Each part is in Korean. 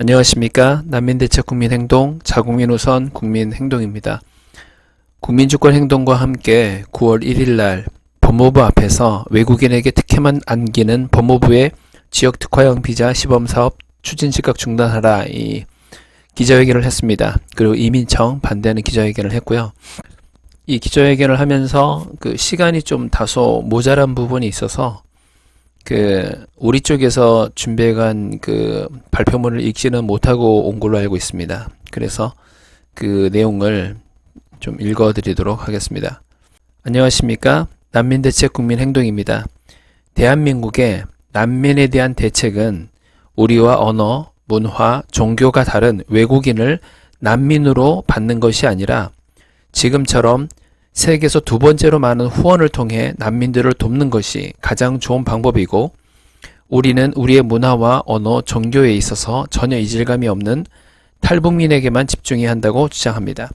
안녕하십니까. 난민대책 국민행동 자국민우선 국민행동입니다. 국민주권행동과 함께 9월 1일날 법무부 앞에서 외국인에게 특혜만 안기는 법무부의 지역특화형 비자 시범사업 추진즉각 중단하라 이 기자회견을 했습니다. 그리고 이민청 반대하는 기자회견을 했고요. 이 기자회견을 하면서 시간이 좀 다소 모자란 부분이 있어서 우리 쪽에서 준비해간 발표문을 읽지는 못하고 온 걸로 알고 있습니다. 그래서 그 내용을 좀 읽어드리도록 하겠습니다. 안녕하십니까. 난민대책 국민행동입니다. 대한민국의 난민에 대한 대책은 우리와 언어, 문화, 종교가 다른 외국인을 난민으로 받는 것이 아니라 지금처럼 세계에서 두 번째로 많은 후원을 통해 난민들을 돕는 것이 가장 좋은 방법이고, 우리는 우리의 문화와 언어, 종교에 있어서 전혀 이질감이 없는 탈북민에게만 집중해야 한다고 주장합니다.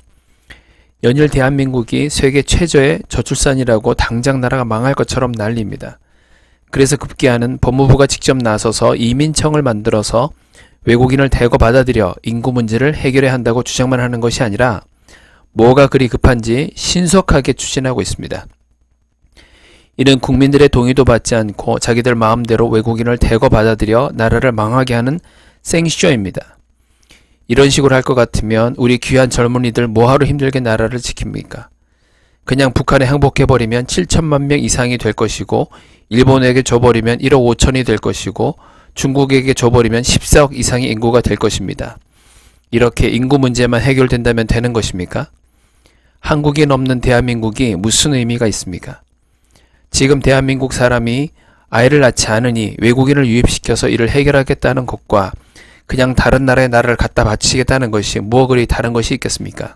연일 대한민국이 세계 최저의 저출산이라고 당장 나라가 망할 것처럼 난립니다. 그래서 급기야는 법무부가 직접 나서서 이민청을 만들어서 외국인을 대거 받아들여 인구 문제를 해결해야 한다고 주장만 하는 것이 아니라 뭐가 그리 급한지 신속하게 추진하고 있습니다. 이는 국민들의 동의도 받지 않고 자기들 마음대로 외국인을 대거 받아들여 나라를 망하게 하는 생쇼입니다. 이런 식으로 할 것 같으면 우리 귀한 젊은이들 뭐하러 힘들게 나라를 지킵니까? 그냥 북한에 항복해버리면 7천만 명 이상이 될 것이고, 일본에게 줘버리면 1억 5천이 될 것이고, 중국에게 줘버리면 14억 이상의 인구가 될 것입니다. 이렇게 인구 문제만 해결된다면 되는 것입니까? 한국인 없는 대한민국이 무슨 의미가 있습니까? 지금 대한민국 사람이 아이를 낳지 않으니 외국인을 유입시켜서 이를 해결하겠다는 것과 그냥 다른 나라에 나라를 갖다 바치겠다는 것이 뭐 그리 다른 것이 있겠습니까?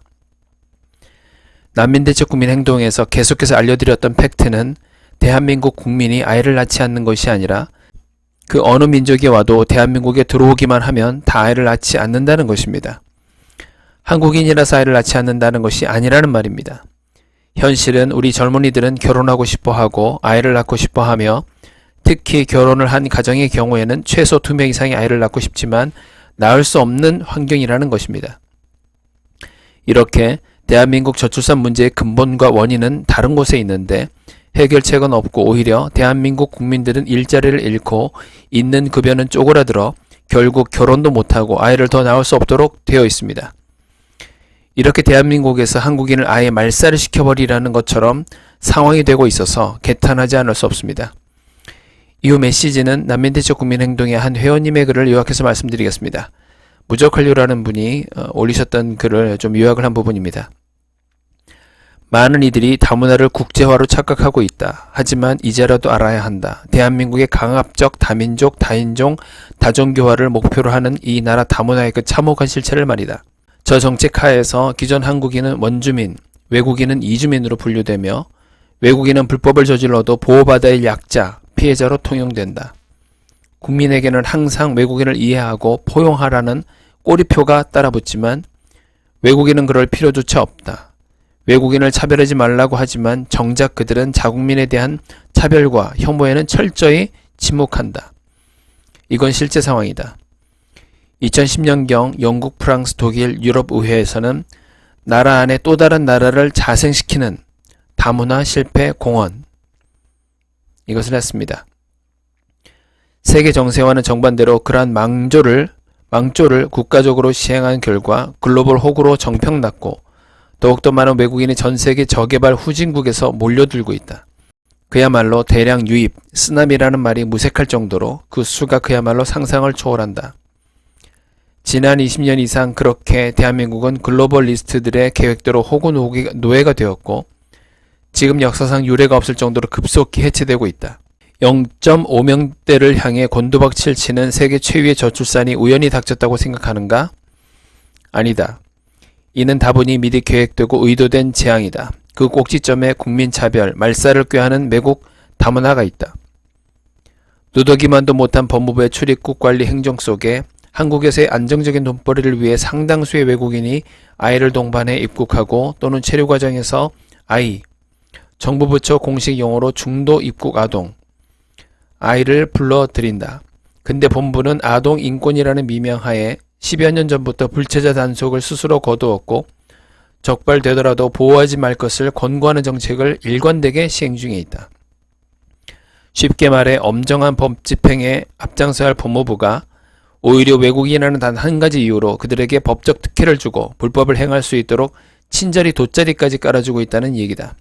난민대책 국민행동에서 계속해서 알려드렸던 팩트는 대한민국 국민이 아이를 낳지 않는 것이 아니라 그 어느 민족이 와도 대한민국에 들어오기만 하면 다 아이를 낳지 않는다는 것입니다. 한국인이라서 아이를 낳지 않는다는 것이 아니라는 말입니다. 현실은 우리 젊은이들은 결혼하고 싶어하고 아이를 낳고 싶어하며, 특히 결혼을 한 가정의 경우에는 최소 2명 이상의 아이를 낳고 싶지만 낳을 수 없는 환경이라는 것입니다. 이렇게 대한민국 저출산 문제의 근본과 원인은 다른 곳에 있는데 해결책은 없고, 오히려 대한민국 국민들은 일자리를 잃고 있는 급여는 쪼그라들어 결국 결혼도 못하고 아이를 더 낳을 수 없도록 되어 있습니다. 이렇게 대한민국에서 한국인을 아예 말살을 시켜버리라는 것처럼 상황이 되고 있어서 개탄하지 않을 수 없습니다. 이후 메시지는 난민대책 국민행동의 한 회원님의 글을 요약해서 말씀드리겠습니다. 무적한류라는 분이 올리셨던 글을 좀 요약을 한 부분입니다. 많은 이들이 다문화를 국제화로 착각하고 있다. 하지만 이제라도 알아야 한다. 대한민국의 강압적 다민족, 다인종, 다종교화를 목표로 하는 이 나라 다문화의 그 참혹한 실체를 말이다. 저 정책 하에서 기존 한국인은 원주민, 외국인은 이주민으로 분류되며, 외국인은 불법을 저질러도 보호받아야 할 약자, 피해자로 통용된다. 국민에게는 항상 외국인을 이해하고 포용하라는 꼬리표가 따라붙지만 외국인은 그럴 필요조차 없다. 외국인을 차별하지 말라고 하지만 정작 그들은 자국민에 대한 차별과 혐오에는 철저히 침묵한다. 이건 실제 상황이다. 2010년경 영국, 프랑스, 독일, 유럽의회에서는 나라 안에 또 다른 나라를 자생시키는 다문화 실패 공헌, 이것을 했습니다. 세계 정세와는 정반대로 그러한 망조를 국가적으로 시행한 결과 글로벌 호구로 정평났고, 더욱더 많은 외국인이 전세계 저개발 후진국에서 몰려들고 있다. 그야말로 대량 유입, 쓰나미라는 말이 무색할 정도로 그 수가 그야말로 상상을 초월한다. 지난 20년 이상 그렇게 대한민국은 글로벌 리스트들의 계획대로 호구 노예가 되었고, 지금 역사상 유례가 없을 정도로 급속히 해체되고 있다. 0.5명대를 향해 곤두박질 치는 세계 최위의 저출산이 우연히 닥쳤다고 생각하는가? 아니다. 이는 다분히 미리 계획되고 의도된 재앙이다. 그 꼭지점에 국민차별, 말살을 꾀하는 매국 다문화가 있다. 누더기만도 못한 법무부의 출입국 관리 행정 속에 한국에서의 안정적인 돈벌이를 위해 상당수의 외국인이 아이를 동반해 입국하고 또는 체류 과정에서 아이, 정부 부처 공식 용어로 중도 입국 아동, 아이를 불러들인다. 근데 본부는 아동 인권이라는 미명하에 10여 년 전부터 불체자 단속을 스스로 거두었고 적발되더라도 보호하지 말 것을 권고하는 정책을 일관되게 시행 중에 있다. 쉽게 말해 엄정한 법 집행에 앞장서야 할 법무부가 오히려 외국인이라는 단 한 가지 이유로 그들에게 법적 특혜를 주고 불법을 행할 수 있도록 친절히 돗자리까지 깔아주고 있다는 얘기다.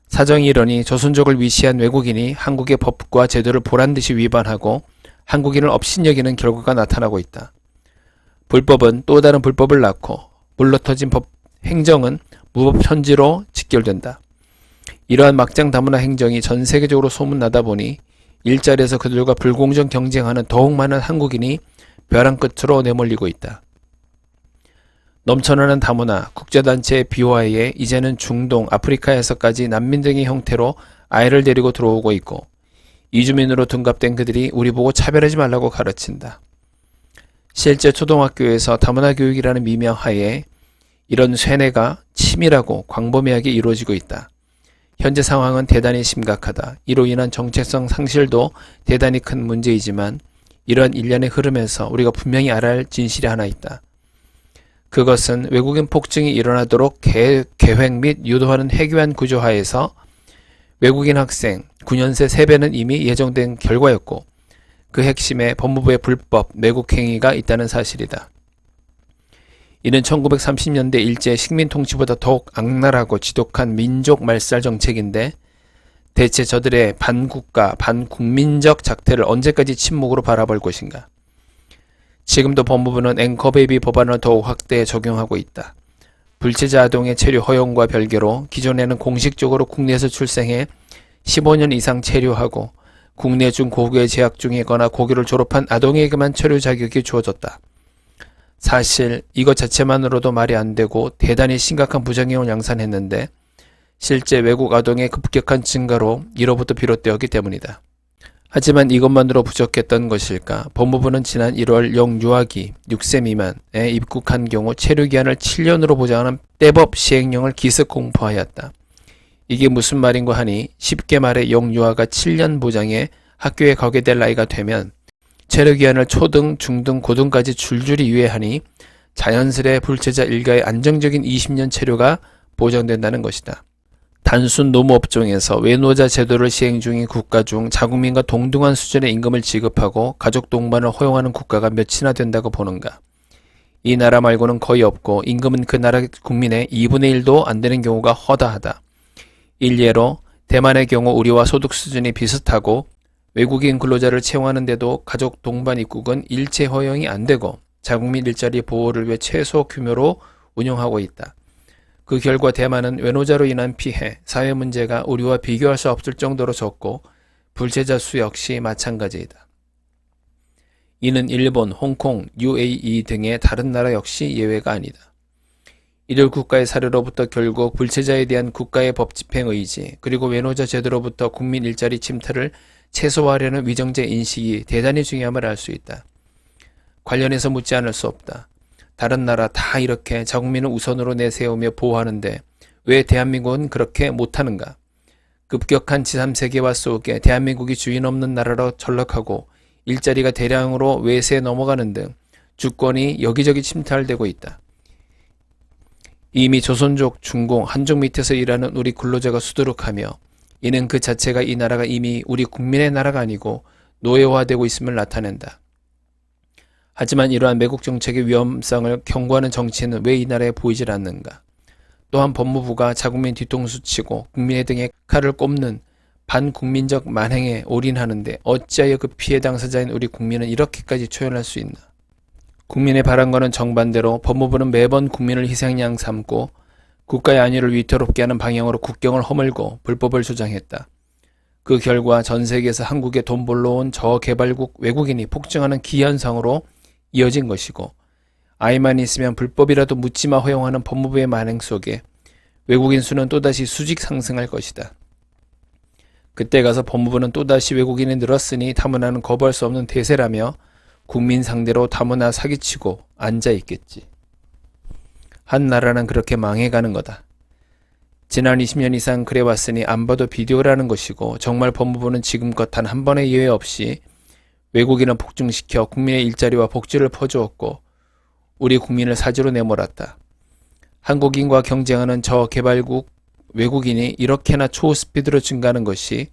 사정이 이러니 조선족을 위시한 외국인이 한국의 법과 제도를 보란듯이 위반하고 한국인을 업신여기는 결과가 나타나고 있다. 불법은 또 다른 불법을 낳고 물러터진 법 행정은 무법 현지로 직결된다. 이러한 막장 다문화 행정이 전 세계적으로 소문나다 보니 일자리에서 그들과 불공정 경쟁하는 더욱 많은 한국인이 벼랑 끝으로 내몰리고 있다. 넘쳐나는 다문화, 국제단체의 비화에 이제는 중동, 아프리카에서까지 난민 등의 형태로 아이를 데리고 들어오고 있고 이주민으로 둔갑된 그들이 우리 보고 차별하지 말라고 가르친다. 실제 초등학교에서 다문화 교육이라는 미명하에 이런 쇠뇌가 치밀하고 광범위하게 이루어지고 있다. 현재 상황은 대단히 심각하다. 이로 인한 정체성 상실도 대단히 큰 문제이지만 이러한 일련의 흐름에서 우리가 분명히 알아야 할 진실이 하나 있다. 그것은 외국인 폭증이 일어나도록 계획 및 유도하는 해교한 구조하에서 외국인 학생 9년새 세배는 이미 예정된 결과였고 그 핵심에 법무부의 불법 매국 행위가 있다는 사실이다. 이는 1930년대 일제 식민 통치보다 더욱 악랄하고 지독한 민족 말살 정책인데 대체 저들의 반국가, 반국민적 작태를 언제까지 침묵으로 바라볼 것인가? 지금도 법무부는 앵커베이비 법안을 더욱 확대해 적용하고 있다. 불체자 아동의 체류 허용과 별개로 기존에는 공식적으로 국내에서 출생해 15년 이상 체류하고 국내 중고교에 재학 중이거나 고교를 졸업한 아동에게만 체류 자격이 주어졌다. 사실 이것 자체만으로도 말이 안 되고 대단히 심각한 부작용을 양산했는데 실제 외국 아동의 급격한 증가로 이로부터 비롯되었기 때문이다. 하지만 이것만으로 부족했던 것일까? 법무부는 지난 1월 영유아기 6세 미만에 입국한 경우 체류기한을 7년으로 보장하는 떼법 시행령을 기습 공포하였다. 이게 무슨 말인고 하니 쉽게 말해 영유아가 7년 보장에 학교에 가게 될 나이가 되면 체류기한을 초등, 중등, 고등까지 줄줄이 유예하니 자연스레 불체자 일가의 안정적인 20년 체류가 보장된다는 것이다. 단순 노무업종에서 외노자 제도를 시행 중인 국가 중 자국민과 동등한 수준의 임금을 지급하고 가족 동반을 허용하는 국가가 몇이나 된다고 보는가? 이 나라 말고는 거의 없고 임금은 그 나라 국민의 2분의 1도 안 되는 경우가 허다하다. 일례로 대만의 경우 우리와 소득 수준이 비슷하고 외국인 근로자를 채용하는데도 가족 동반 입국은 일체 허용이 안 되고 자국민 일자리 보호를 위해 최소 규모로 운영하고 있다. 그 결과 대만은 외노자로 인한 피해, 사회 문제가 우리와 비교할 수 없을 정도로 적고 불체자 수 역시 마찬가지이다. 이는 일본, 홍콩, UAE 등의 다른 나라 역시 예외가 아니다. 이들 국가의 사례로부터 결국 불체자에 대한 국가의 법 집행 의지 그리고 외노자 제도로부터 국민 일자리 침탈을 최소화하려는 위정제 인식이 대단히 중요함을 알 수 있다. 관련해서 묻지 않을 수 없다. 다른 나라 다 이렇게 자국민을 우선으로 내세우며 보호하는데 왜 대한민국은 그렇게 못하는가? 급격한 제3세계화 속에 대한민국이 주인 없는 나라로 전락하고 일자리가 대량으로 외세에 넘어가는 등 주권이 여기저기 침탈되고 있다. 이미 조선족, 중공, 한족 밑에서 일하는 우리 근로자가 수두룩하며 이는 그 자체가 이 나라가 이미 우리 국민의 나라가 아니고 노예화되고 있음을 나타낸다. 하지만 이러한 매국 정책의 위험성을 경고하는 정치는 왜 이 나라에 보이질 않는가? 또한 법무부가 자국민 뒤통수 치고 국민의 등에 칼을 꼽는 반국민적 만행에 올인하는데 어찌하여 그 피해 당사자인 우리 국민은 이렇게까지 초연할 수 있나? 국민의 바람과는 정반대로 법무부는 매번 국민을 희생양 삼고 국가의 안위를 위태롭게 하는 방향으로 국경을 허물고 불법을 주장했다. 그 결과 전 세계에서 한국에 돈 벌러 온 저개발국 외국인이 폭증하는 기현상으로 이어진 것이고 아이만 있으면 불법이라도 묻지마 허용하는 법무부의 만행 속에 외국인 수는 또다시 수직 상승할 것이다. 그때 가서 법무부는 또다시 외국인이 늘었으니 다문화는 거부할 수 없는 대세라며 국민 상대로 다문화 사기치고 앉아있겠지. 한 나라는 그렇게 망해가는 거다. 지난 20년 이상 그래왔으니 안 봐도 비디오라는 것이고 정말 법무부는 지금껏 단 한 번의 예외 없이 외국인을 폭증시켜 국민의 일자리와 복지를 퍼주었고 우리 국민을 사지로 내몰았다. 한국인과 경쟁하는 저개발국 외국인이 이렇게나 초스피드로 증가하는 것이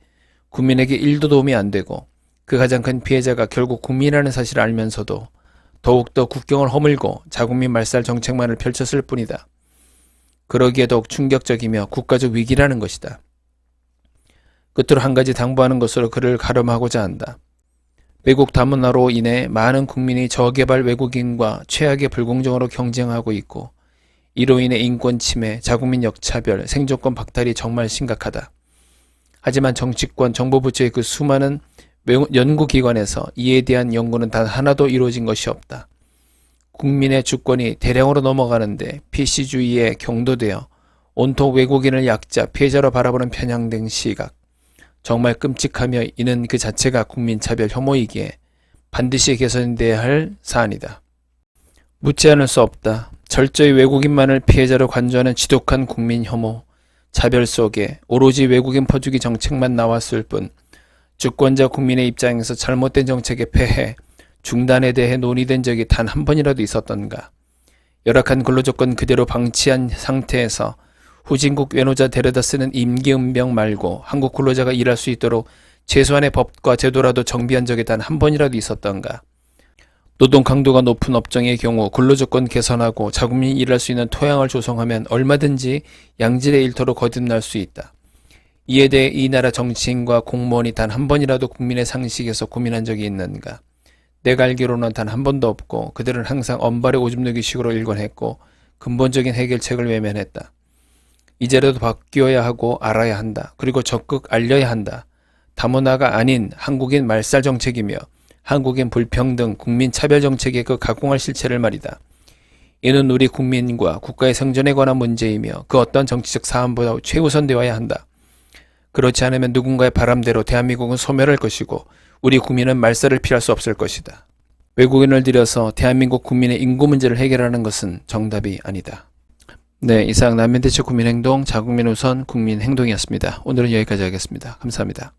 국민에게 1도 도움이 안 되고 그 가장 큰 피해자가 결국 국민이라는 사실을 알면서도 더욱더 국경을 허물고 자국민 말살 정책만을 펼쳤을 뿐이다. 그러기에 더욱 충격적이며 국가적 위기라는 것이다. 끝으로 한 가지 당부하는 것으로 그를 가름하고자 한다. 외국 다문화로 인해 많은 국민이 저개발 외국인과 최악의 불공정으로 경쟁하고 있고 이로 인해 인권 침해, 자국민 역차별, 생존권 박탈이 정말 심각하다. 하지만 정치권, 정보부처의 그 수많은 연구기관에서 이에 대한 연구는 단 하나도 이루어진 것이 없다. 국민의 주권이 대량으로 넘어가는데 PC주의에 경도되어 온통 외국인을 약자, 피해자로 바라보는 편향된 시각. 정말 끔찍하며 이는 그 자체가 국민차별 혐오이기에 반드시 개선돼야 할 사안이다. 묻지 않을 수 없다. 철저히 외국인만을 피해자로 간주하는 지독한 국민 혐오, 차별 속에 오로지 외국인 퍼주기 정책만 나왔을 뿐 주권자 국민의 입장에서 잘못된 정책의 폐해, 중단에 대해 논의된 적이 단 한 번이라도 있었던가. 열악한 근로조건 그대로 방치한 상태에서 후진국 외노자 데려다 쓰는 임기응병 말고 한국 근로자가 일할 수 있도록 최소한의 법과 제도라도 정비한 적이 단 한 번이라도 있었던가. 노동 강도가 높은 업종의 경우 근로조건 개선하고 자국민이 일할 수 있는 토양을 조성하면 얼마든지 양질의 일터로 거듭날 수 있다. 이에 대해 이 나라 정치인과 공무원이 단 한 번이라도 국민의 상식에서 고민한 적이 있는가? 내가 알기로는 단 한 번도 없고 그들은 항상 언발의 오줌 누기식으로 일관했고 근본적인 해결책을 외면했다. 이제라도 바뀌어야 하고 알아야 한다. 그리고 적극 알려야 한다. 다문화가 아닌 한국인 말살 정책이며 한국인 불평등, 국민 차별 정책의 그 가공할 실체를 말이다. 이는 우리 국민과 국가의 생존에 관한 문제이며 그 어떤 정치적 사안보다 최우선되어야 한다. 그렇지 않으면 누군가의 바람대로 대한민국은 소멸할 것이고 우리 국민은 말살을 피할 수 없을 것이다. 외국인을 들여서 대한민국 국민의 인구 문제를 해결하는 것은 정답이 아니다. 네, 이상 난민대책 국민행동, 자국민 우선 국민행동이었습니다. 오늘은 여기까지 하겠습니다. 감사합니다.